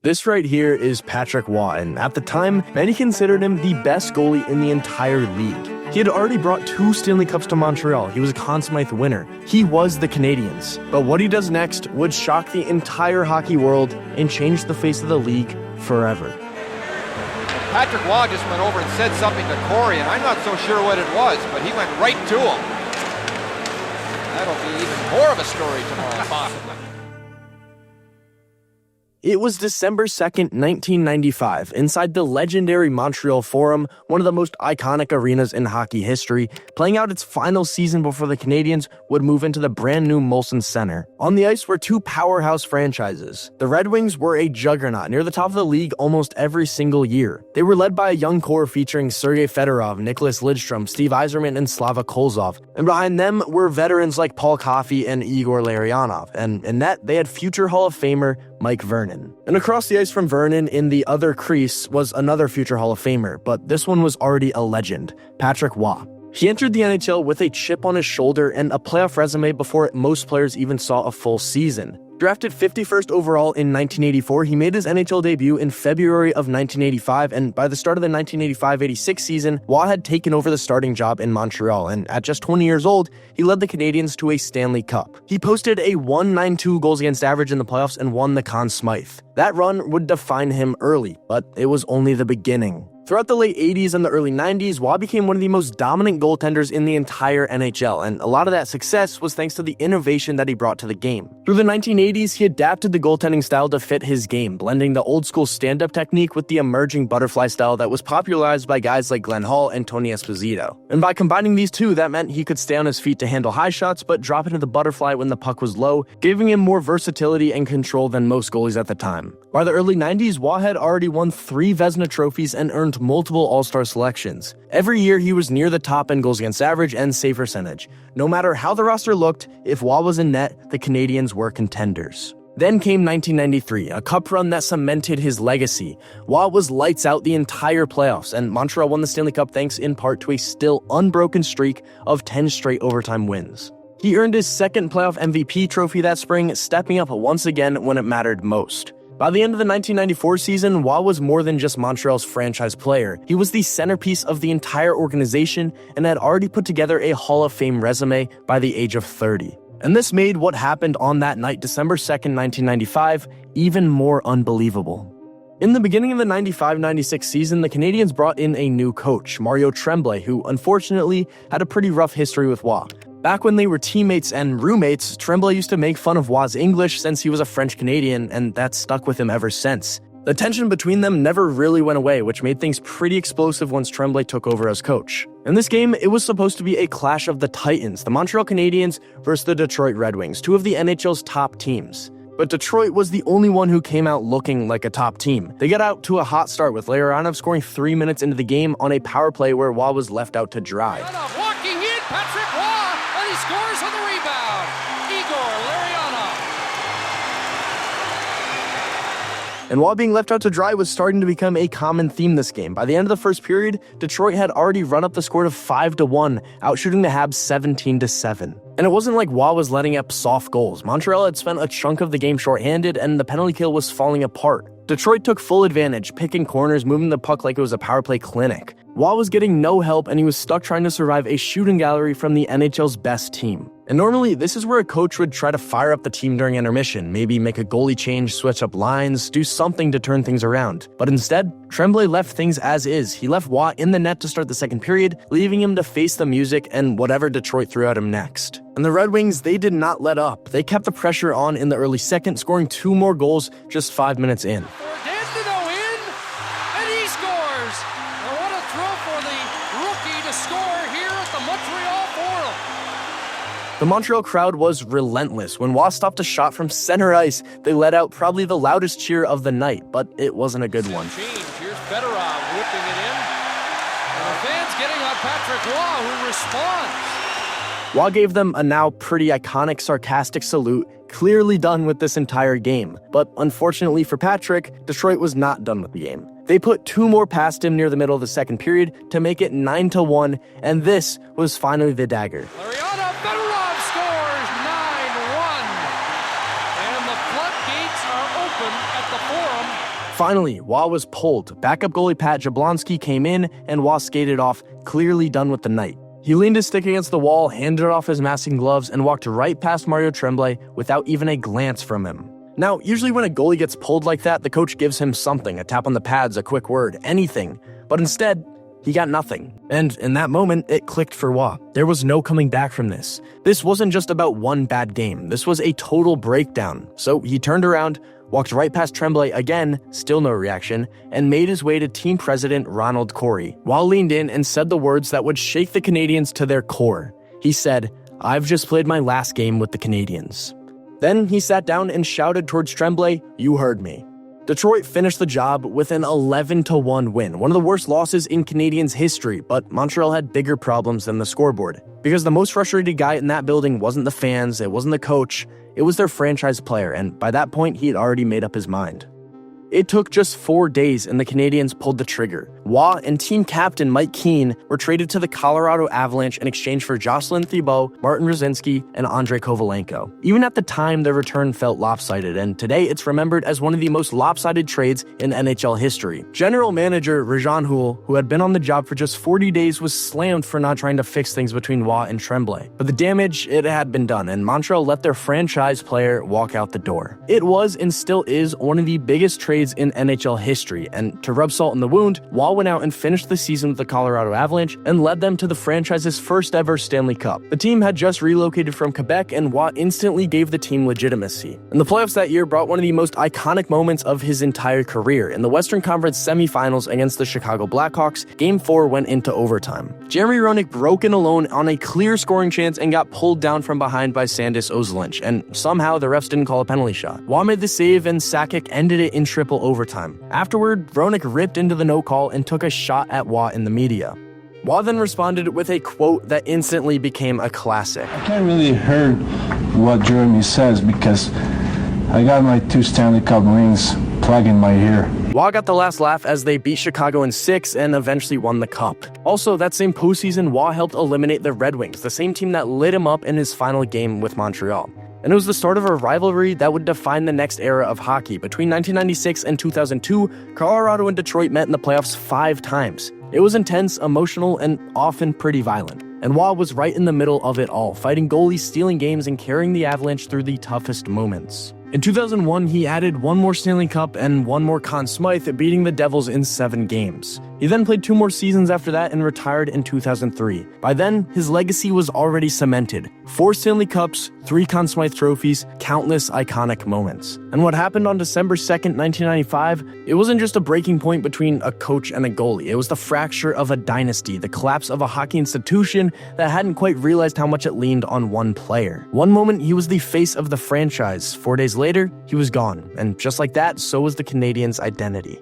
This right here is Patrick Waugh, and at the time, many considered him the best goalie in the entire league. He had already brought 2 Stanley Cups to Montreal. He was a Conn Smythe winner. He was the Canadiens. But what he does next would shock the entire hockey world and change the face of the league forever. Patrick Waugh just went over and said something to Corey, and I'm not so sure what it was, but he went right to him. That'll be even more of a story tomorrow, possibly. It was December 2nd, 1995, inside the legendary Montreal Forum, one of the most iconic arenas in hockey history, playing out its final season before the Canadiens would move into the brand new Molson Center. On the ice were 2 powerhouse franchises. The Red Wings were a juggernaut, near the top of the league almost every single year. They were led by a young core featuring Sergei Fedorov, Nicholas Lidstrom, Steve Yzerman, and Slava Kolzov. And behind them were veterans like Paul Coffey and Igor Larionov. And in net, they had future Hall of Famer Mike Vernon. And across the ice from Vernon, in the other crease, was another future Hall of Famer, but this one was already a legend, Patrick Waugh. He entered the NHL with a chip on his shoulder and a playoff resume before most players even saw a full season. Drafted 51st overall in 1984, he made his NHL debut in February of 1985, and by the start of the 1985-86 season, Waugh had taken over the starting job in Montreal, and at just 20 years old, he led the Canadiens to a Stanley Cup. He posted a .192 goals against average in the playoffs and won the Conn Smythe. That run would define him early, but it was only the beginning. Throughout the late 80s and the early 90s, Waugh became one of the most dominant goaltenders in the entire NHL, and a lot of that success was thanks to the innovation that he brought to the game. Through the 1980s, he adapted the goaltending style to fit his game, blending the old-school stand-up technique with the emerging butterfly style that was popularized by guys like Glenn Hall and Tony Esposito. And by combining these two, that meant he could stay on his feet to handle high shots, but drop into the butterfly when the puck was low, giving him more versatility and control than most goalies at the time. By the early 90s, Waugh had already won 3 Vezina trophies and earned multiple All-Star selections. Every year, he was near the top in goals against average and save percentage. No matter how the roster looked, if Waugh was in net, the Canadiens were contenders. Then came 1993, a cup run that cemented his legacy. Waugh was lights out the entire playoffs, and Montreal won the Stanley Cup thanks in part to a still unbroken streak of 10 straight overtime wins. He earned his 2nd playoff MVP trophy that spring, stepping up once again when it mattered most. By the end of the 1994 season, Waugh was more than just Montreal's franchise player. He was the centerpiece of the entire organization and had already put together a Hall of Fame resume by the age of 30. And this made what happened on that night, December 2nd, 1995, even more unbelievable. In the beginning of the 95-96 season, the Canadiens brought in a new coach, Mario Tremblay, who unfortunately had a pretty rough history with Waugh. Back when they were teammates and roommates, Tremblay used to make fun of Waugh's English since he was a French-Canadian, and that stuck with him ever since. The tension between them never really went away, which made things pretty explosive once Tremblay took over as coach. In this game, it was supposed to be a clash of the Titans, the Montreal Canadiens versus the Detroit Red Wings, 2 of the NHL's top teams. But Detroit was the only one who came out looking like a top team. They got out to a hot start with Larionov scoring 3 minutes into the game on a power play where Waugh was left out to dry. Walking in, Patrick Waugh, and he scores on the rebound. Igor Larionov. And Waugh being left out to dry was starting to become a common theme this game. By the end of the first period, Detroit had already run up the score to 5-1, outshooting the Habs 17-7. And it wasn't like Waugh was letting up soft goals. Montreal had spent a chunk of the game shorthanded, and the penalty kill was falling apart. Detroit took full advantage, picking corners, moving the puck like it was a power play clinic. Waugh was getting no help, and he was stuck trying to survive a shooting gallery from the NHL's best team. And normally, this is where a coach would try to fire up the team during intermission, maybe make a goalie change, switch up lines, do something to turn things around. But instead, Tremblay left things as is. He left Waugh in the net to start the second period, leaving him to face the music and whatever Detroit threw at him next. And the Red Wings, they did not let up. They kept the pressure on in the early second, scoring 2 more goals just 5 minutes in. The Montreal crowd was relentless. When Waugh stopped a shot from center ice, they let out probably the loudest cheer of the night, but it wasn't a good one. Here's Fedorov whipping it in. And the fans getting on Patrick Waugh, who responds. Waugh gave them a now pretty iconic, sarcastic salute, clearly done with this entire game. But unfortunately for Patrick, Detroit was not done with the game. They put 2 more past him near the middle of the second period to make it 9-1, and this was finally the dagger. Fedorov scores 9-1, and the floodgates are open at the Forum Finally, Waugh was pulled. Backup goalie Pat Jablonski came in, and Waugh skated off, clearly done with the night. He leaned his stick against the wall, handed off his mask and gloves, and walked right past Mario Tremblay without even a glance from him. Now, usually when a goalie gets pulled like that, the coach gives him something, a tap on the pads, a quick word, anything. But instead, he got nothing. And in that moment, it clicked for Waugh. There was no coming back from this. This wasn't just about one bad game. This was a total breakdown. So he turned around, walked right past Tremblay again, still no reaction, and made his way to team president Ronald Corey. Waugh leaned in and said the words that would shake the Canadiens to their core. He said, "I've just played my last game with the Canadiens." Then he sat down and shouted towards Tremblay, "You heard me." Detroit finished the job with an 11-1 win, one of the worst losses in Canadiens history, but Montreal had bigger problems than the scoreboard. Because the most frustrated guy in that building wasn't the fans, it wasn't the coach, it was their franchise player, and by that point, he had already made up his mind. It took just 4 days and the Canadiens pulled the trigger. Waugh and team captain Mike Keane were traded to the Colorado Avalanche in exchange for Jocelyn Thibault, Martin Ruzinski, and Andrei Kovalenko. Even at the time, their return felt lopsided, and today it's remembered as one of the most lopsided trades in NHL history. General manager Rajan Houle, who had been on the job for just 40 days, was slammed for not trying to fix things between Waugh and Tremblay. But the damage, it had been done, and Montreal let their franchise player walk out the door. It was and still is one of the biggest trades in NHL history, and to rub salt in the wound, Waugh went out and finished the season with the Colorado Avalanche and led them to the franchise's first ever Stanley Cup. The team had just relocated from Quebec, and Waugh instantly gave the team legitimacy. And the playoffs that year brought one of the most iconic moments of his entire career. In the Western Conference semifinals against the Chicago Blackhawks, Game 4 went into overtime. Jeremy Roenick broke in alone on a clear scoring chance and got pulled down from behind by Sandis Ozolinsh, and somehow the refs didn't call a penalty shot. Waugh made the save, and Sakic ended it in triple overtime. Afterward, Roenick ripped into the no call and took a shot at Waugh in the media. Waugh then responded with a quote that instantly became a classic. I can't really hear what Jeremy says because I got my 2 Stanley Cup rings plugged in my ear. Waugh got the last laugh as they beat Chicago in 6 and eventually won the cup. Also, that same postseason, Waugh helped eliminate the Red Wings, the same team that lit him up in his final game with Montreal. And it was the start of a rivalry that would define the next era of hockey. Between 1996 and 2002, Colorado and Detroit met in the playoffs 5 times. It was intense, emotional, and often pretty violent. And Waugh was right in the middle of it all, fighting goalies, stealing games, and carrying the Avalanche through the toughest moments. In 2001, he added 1 more Stanley Cup and 1 more Conn Smythe, beating the Devils in 7 games. He then played 2 more seasons after that and retired in 2003. By then, his legacy was already cemented. 4 Stanley Cups, 3 Conn Smythe trophies, countless iconic moments. And what happened on December 2nd, 1995, it wasn't just a breaking point between a coach and a goalie. It was the fracture of a dynasty, the collapse of a hockey institution that hadn't quite realized how much it leaned on one player. One moment, he was the face of the franchise. 4 days later, he was gone. And just like that, so was the Canadiens' identity.